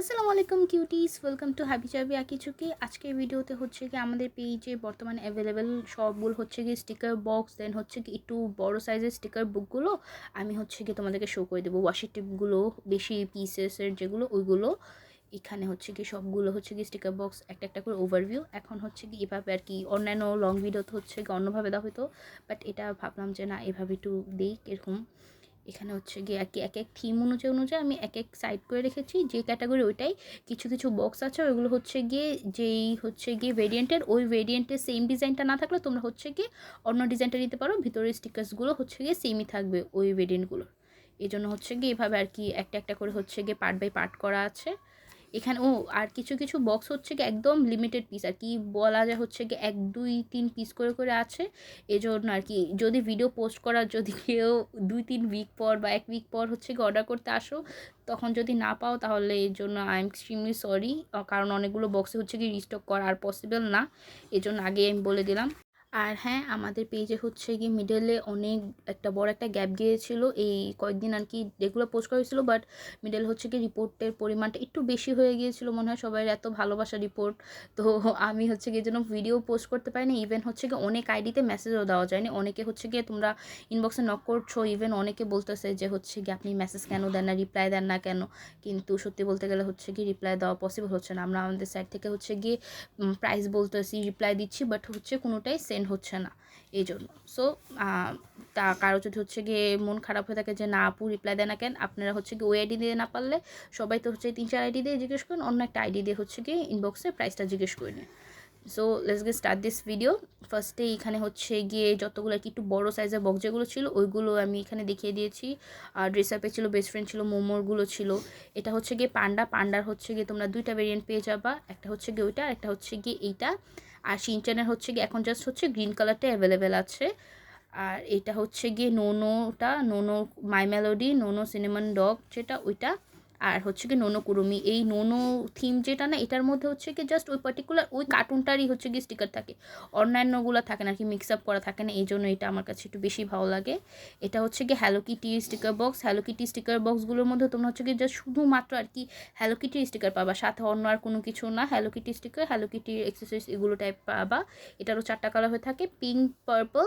আসসালামু আলাইকুম cuties, welcome to হাবি জাবি আঁকিঝুঁকি। আজকের ভিডিওতে হচ্ছে কি আমাদের পেজে বর্তমানে অ্যাভেলেবেল সবগুলো হচ্ছে কি স্টিকার বক্স, দেন হচ্ছে কি একটু বড় সাইজের স্টিকার বুকগুলো আমি হচ্ছে কি তোমাদেরকে শো করে দেবো। ওয়াশি টিপগুলো বেশি পিসেসের যেগুলো ওইগুলো এখানে হচ্ছে কি সবগুলো হচ্ছে কি স্টিকার বক্স একটা একটা করে ওভারভিউ। এখন হচ্ছে কি এভাবে আর কি, অন্যান্য লং ভিডিওতে হচ্ছে কি অন্যভাবে দেওয়া হতো, বাট এটা ভাবলাম যে না এভাবে একটু দিই এরকম। এখানে হচ্ছে গিয়ে আর কি এক এক থিম অনুযায়ী আমি এক এক সাইড করে রেখেছি, যে ক্যাটাগরি ওইটাই। কিছু কিছু বক্স আছে ওইগুলো হচ্ছে গিয়ে যেই হচ্ছে গিয়ে ভেরিয়েন্টের, ওই ভেরিয়েন্টের সেম ডিজাইনটা না থাকলে তোমরা হচ্ছে গিয়ে অন্য ডিজাইনটা নিতে পারো, ভিতরের স্টিকার্সগুলো হচ্ছে গিয়ে সেমই থাকবে ওই ভেরিয়েন্টগুলোর। এই জন্য হচ্ছে গিয়ে এভাবে আর কি একটা একটা করে হচ্ছে গিয়ে পার্ট বাই পার্ট করা আছে এখানে। আর কিছু কিছু বক্স হচ্ছে কি একদম লিমিটেড পিস আর কি, বলা যায় হচ্ছে কি 1 2 3 পিস করে করে আছে। এজন্য আর কি যদি ভিডিও পোস্ট করার যদি কেউ 2 3 উইক পর বা 1 উইক পর হচ্ছে কি অর্ডার করতে আসো, তখন যদি না পাও তাহলে এর জন্য আই এম এক্সট্রিমলি সরি, কারণ অনেকগুলো বক্সে হচ্ছে কি রিস্টক করা আর পসিবল না। এজন্য আগে আমি বলে দিলাম। আর হ্যাঁ, আমাদের পেজে হচ্ছে গিয়ে মিডলে অনেক একটা বড় একটা গ্যাপ গিয়েছিল, এই কয়েকদিন আর কি রেগুলার পোস্ট করা হয়েছিল, বাট মিডল হচ্ছে কি রিপোর্টের পরিমাণটা একটু বেশি হয়ে গিয়েছিল মনে হয়, সবাই এত ভালোবাসা রিপোর্ট। তো আমি হচ্ছে গিয়ে জন্য ভিডিও পোস্ট করতে পারিনি, ইভেন হচ্ছে গিয়ে অনেক আইডিতে মেসেজও দেওয়া যায়নি। অনেকে হচ্ছে গিয়ে তোমরা ইনবক্সে নক করছো, ইভেন অনেকে বলতেছে যে হচ্ছে গিয়ে আপনি মেসেজ কেন দেন না, রিপ্লাই দেন না কেন। কিন্তু সত্যি বলতে গেলে হচ্ছে কি রিপ্লাই দেওয়া পসিবল হচ্ছে না। আমরা আমাদের সাইড থেকে হচ্ছে গিয়ে প্রাইস বলতেছি, রিপ্লাই দিচ্ছি, বাট হচ্ছে কোনোটাই সেন্ড হচ্ছে না এই জন্য। সো তা কারো যদি হচ্ছে গিয়ে মন খারাপ হয়ে থাকে যে না আপু রিপ্লাই দেয় না কেন, আপনারা হচ্ছে গিয়ে ওই আইডি দিয়ে না পারলে সবাই তো হচ্ছে 3 4 আইডি দিয়ে জিজ্ঞেস করেন, অন্য একটা আইডি দিয়ে হচ্ছে গিয়ে ইনবক্সে প্রাইসটা জিজ্ঞেস করে নিন। So let's get start this video. ফার্স্টে এখানে হচ্ছে গিয়ে যতগুলো আর কি একটু বড়ো সাইজের বক্স যেগুলো ছিল ওইগুলো আমি এখানে দেখিয়ে দিয়েছি। আর ড্রেস আপে ছিল, বেস্ট ফ্রেন্ড ছিল, মোমোরগুলো ছিল। এটা হচ্ছে গিয়ে পান্ডার হচ্ছে গিয়ে তোমরা 2টা ভেরিয়েন্ট পেয়ে যাবা, একটা হচ্ছে গিয়ে ওইটা, একটা হচ্ছে গিয়ে এইটা। আর শিনচানের হচ্ছে গিয়ে এখন জাস্ট হচ্ছে গ্রিন কালারটা অ্যাভেলেবেল আছে। আর এটা হচ্ছে গিয়ে নোনো মাই মেলোডি, নোনো সিনেমান ডগ যেটা ওইটা। আর হচ্ছে কি নোনো কুরুমি, এই নোনো থিম যেটা না, এটার মধ্যে হচ্ছে কি জাস্ট ওই পার্টিকুলার ওই কার্টুনটারই হচ্ছে কি স্টিকার থাকে, অন্যান্যগুলো থাকে না আর কি, মিক্স আপ করা থাকে না। এই জন্য এটা আমার কাছে একটু বেশি ভালো লাগে। এটা হচ্ছে কি Hello Kitty sticker box. Hello Kitty sticker বক্সগুলোর মধ্যে তোমরা হচ্ছে কি জাস্ট শুধুমাত্র আর কি হ্যালো কিটির স্টিকার পাবা, সাথে অন্য আর কোনো কিছু না। হ্যালো কিটি স্টিকার, হ্যালো কিটির এক্সেসরিজ এগুলো টাইপ পাবা। এটারও 4টা কালার হয়ে থাকে, পিঙ্ক, পার্পল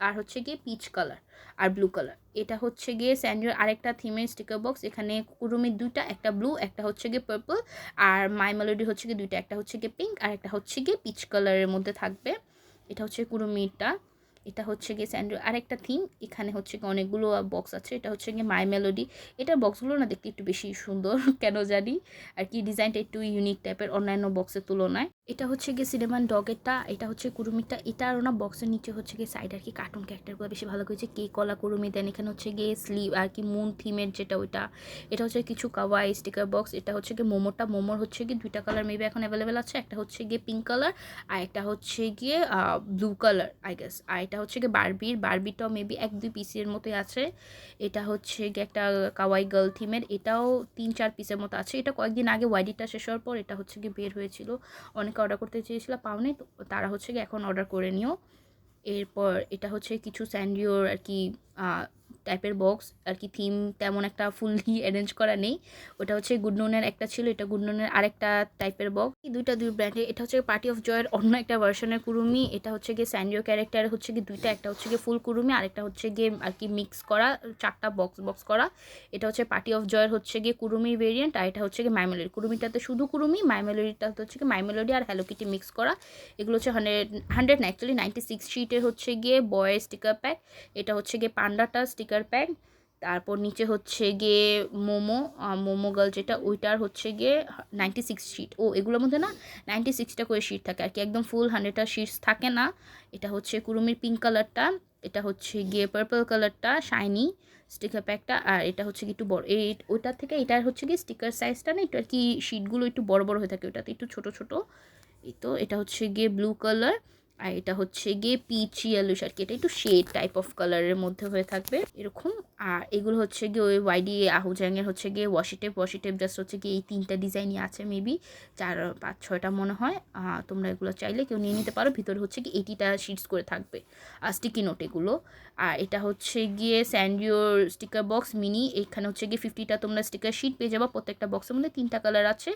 আর হচ্ছে গিয়ে পিচ কালার আর ব্লু কালার। এটা হচ্ছে গিয়ে স্যান্ডের আরেকটা থিমের স্টিকার বক্স। এখানে কুরুমির 2টা, একটা ব্লু একটা হচ্ছে গিয়ে পার্পল। আর মাই মেলোডি হচ্ছে গিয়ে 2টা, একটা হচ্ছে গিয়ে পিঙ্ক আর একটা হচ্ছে গিয়ে পিচ কালারের মধ্যে থাকবে। এটা হচ্ছে কুরুমিরটা। এটা হচ্ছে গিয়ে স্যান্ডের আরেকটা থিম। এখানে হচ্ছে গিয়ে অনেকগুলো বক্স আছে। এটা হচ্ছে গিয়ে মাই মেলোডি। এটার বক্সগুলো না দেখতে একটু বেশি সুন্দর কেন জানি, আর কি ডিজাইনটা একটু ইউনিক টাইপের অন্যান্য বক্সের তুলনায়। এটা হচ্ছে গিয়ে সিনেমান ডগেরটা, এটা হচ্ছে কুরুমিরটা। এটা আর না বক্সের নিচে হচ্ছে গিয়ে সাইড আর কি কার্টুন ক্যারেক্টারগুলো বেশি ভালো করেছে, কে কলা কুরুমি। দেন এখানে হচ্ছে গিয়ে স্লিভ আর কি মুন থিমের যেটা ওইটা। এটা হচ্ছে কিছু কাওয়াই স্টিকার বক্স। এটা হচ্ছে গিয়ে মোমোর হচ্ছে গিয়ে 2টা কালার মেবি এখন অ্যাভেলেবেল আছে, একটা হচ্ছে গিয়ে পিঙ্ক কালার আর একটা হচ্ছে গিয়ে ব্লু কালার আই গেস। আর এটা হচ্ছে গিয়ে বারবিটাও মেবি 1 2 পিসের মতোই আছে। এটা হচ্ছে গিয়ে একটা কাওয়াই গার্ল থিমের, এটাও 3 4 পিসের মতো আছে। এটা কয়েকদিন আগে ওয়াইডিটা শেষ হওয়ার পর এটা হচ্ছে গিয়ে বের হয়েছিল, অনেকে অর্ডার করতে চেয়েছিল পাওনি, তো তারা হচ্ছে গিয়ে এখন অর্ডার করে নিও। এরপর এটা হচ্ছে কিছু স্যান্ডিওর আর কি টাইপের বক্স আর কি, থিম তেমন একটা ফুললি অ্যারেঞ্জ করা নেই। ওটা হচ্ছে গুড নুনের একটা ছিল, এটা গুড নুনের আরেকটা টাইপের বক্স, দুই ব্র্যান্ডের। এটা হচ্ছে পার্টি অফ জয়ের অন্য একটা ভার্সনের কুরুমি। এটা হচ্ছে গিয়ে স্যান্ডিও ক্যারেক্টার হচ্ছে গিয়ে 2টা, একটা হচ্ছে গিয়ে ফুল কুরুমি আরেকটা হচ্ছে গিয়ে আর কি মিক্স করা, 4টা বক্স করা। এটা হচ্ছে পার্টি অফ জয়ের হচ্ছে গিয়ে কুরুমির ভেরিয়েন্ট, আর এটা হচ্ছে গিয়ে মাইমেলোডি। কুরুমিটাতে শুধু কুরুমি, মাইমেলোডিটাতে হচ্ছে গিয়ে মাইমেলোডি আর হ্যালো কিটি মিক্স করা। এগুলো হচ্ছে 100 না অ্যাকচুয়ালি 96 শিটের হচ্ছে গিয়ে বয়ের স্টিকার প্যাক। এটা হচ্ছে গিয়ে পান্ডাটা স্টিকার প্যাক। তারপর নিচে হচ্ছে গিয়ে মোমো গার্ল যেটা ওইটার হচ্ছে গিয়ে 96 শিট। এগুলোর মধ্যে না 96টা করে শিট থাকে আর কি, একদম ফুল 100টা শিটস থাকে না। এটা হচ্ছে কুরুমির পিঙ্ক কালারটা, এটা হচ্ছে গিয়ে পার্পল কালারটা শাইনি স্টিকার প্যাকটা। আর এটা হচ্ছে কি একটু বড়, ওইটার থেকে এটার হচ্ছে কি স্টিকার সাইজটা না একটু আর কি শিটগুলো একটু বড় বড় হয়ে থাকে, ওটাতে একটু ছোট ছোট। এই তো এটা হচ্ছে গিয়ে ব্লু কালার। আর এটা হচ্ছে গিয়ে পিচ ইয়েলোশ আর কি, এটা একটু শেড টাইপ অফ কালারের মধ্যে হয়ে থাকবে এরকম। আর এগুলো হচ্ছে গিয়ে ওই ওয়াইডি আহুজাংয়ের হচ্ছে গিয়ে ওয়াশি টেপ জাস্ট হচ্ছে গিয়ে এই 3টা ডিজাইনই আছে, মেবি 4-5-6টা মনে হয়। তোমরা এগুলো চাইলে কেউ নিয়ে নিতে পারো। ভিতরে হচ্ছে কি 80টা শিটস করে থাকবে আর স্টিকি নোট এগুলো। আর এটা হচ্ছে গিয়ে স্যান্ডিওর স্টিকার বক্স মিনি, এখানে হচ্ছে গিয়ে 50টা তোমরা স্টিকার শিট পেয়ে যাবা। প্রত্যেকটা বক্সের মধ্যে 3টা কালার আছে,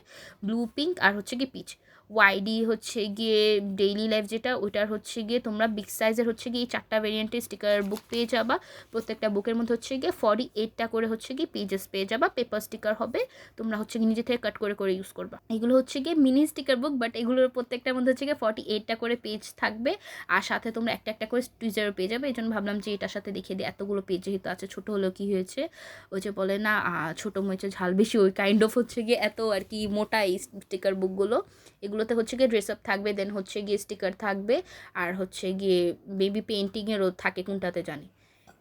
ব্লু, পিঙ্ক আর হচ্ছে গিয়ে পিচ। ওয়াইডি হচ্ছে গিয়ে ডেইলি লাইফ যেটা, ওইটার হচ্ছে গিয়ে তোমরা বিগ সাইজের হচ্ছে গিয়ে 4টা ভেরিয়েন্টের স্টিকার বুক পেয়ে যাবা। প্রত্যেকটা বুকের মধ্যে হচ্ছে গিয়ে 48টা করে হচ্ছে গিয়ে পেজেস পেয়ে যাবা। পেপার স্টিকার হবে, তোমরা হচ্ছে গিয়ে নিজে থেকে কাট করে করে ইউজ করবা। এগুলো হচ্ছে গিয়ে মিনি স্টিকার বুক, বাট এগুলোর প্রত্যেকটার মধ্যে হচ্ছে গিয়ে 48টা করে পেজ থাকবে। আর সাথে তোমরা একটা একটা করে টুইজারও পেয়ে যাবে। এই জন্য ভাবলাম যে এটার সাথে দেখিয়ে দিই, এতগুলো পেজ যেহেতু আছে, ছোটো হলেও কী হয়েছে, ওই যে বলে না ছোটো মরিচে ঝাল বেশি, ওই কাইন্ড অফ হচ্ছে গিয়ে এত আর কি মোটা এই স্টিকার বুকগুলো। এগুলোতে হচ্ছে গিয়ে ড্রেস আপ থাকবে, দেন হচ্ছে গিয়ে স্টিকার থাকবে, আর হচ্ছে গিয়ে বেবি পেন্টিংয়েরও থাকে, কোনটাতে জানি।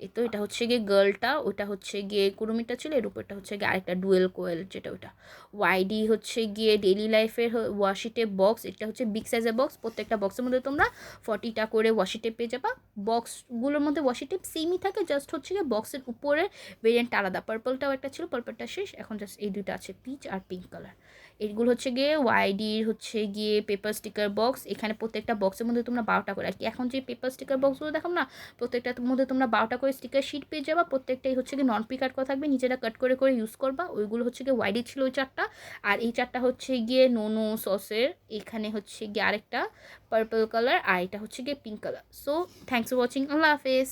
এই তো এটা হচ্ছে গিয়ে গার্লটা, ওটা হচ্ছে গিয়ে কুরুমিটা ছিল, এর উপরটা হচ্ছে গিয়ে আরেকটা ডুয়েল কোয়েল যেটা ওটা। ওয়াইডি হচ্ছে গিয়ে ডেইলি লাইফের ওয়াশি টেপ বক্স, এটা হচ্ছে বিগ সাইজের বক্স। প্রত্যেকটা বক্সের মধ্যে তোমরা 40টা করে ওয়াশি টেপ পেয়ে যাবা। বক্সগুলোর মধ্যে ওয়াশি টেপ সেমই থাকে, জাস্ট হচ্ছে গিয়ে বক্সের উপরে ভেরিয়েন্ট আলাদা। পার্পলটাও একটা ছিল, পার্পলটা শেষ, এখন জাস্ট এই দুইটা আছে, পিচ আর পিঙ্ক কালার। এগুলো হচ্ছে গিয়ে ওয়াইডির হচ্ছে গিয়ে পেপার স্টিকার বক্স। এখানে প্রত্যেকটা বক্সের মধ্যে তোমরা 12টা করে, আর কি এখন যে পেপার স্টিকার বক্সগুলো দেখাম না, প্রত্যেকটার মধ্যে তোমরা 12টা করে স্টিকার শিট পেয়ে যাবা। প্রত্যেকটাই হচ্ছে গিয়ে নন পিক কাট করা থাকবে, নিজেরা কাট করে করে ইউজ করবা। ওইগুলো হচ্ছে গিয়ে ওয়াইডি ছিল ওই 4টা, আর এই 4টা হচ্ছে গিয়ে নোনো সসের। এখানে হচ্ছে গিয়ে আরেকটা পার্পল কালার, আর এটা হচ্ছে গিয়ে pink colour. So thanks for watching, Allah হাফেজ।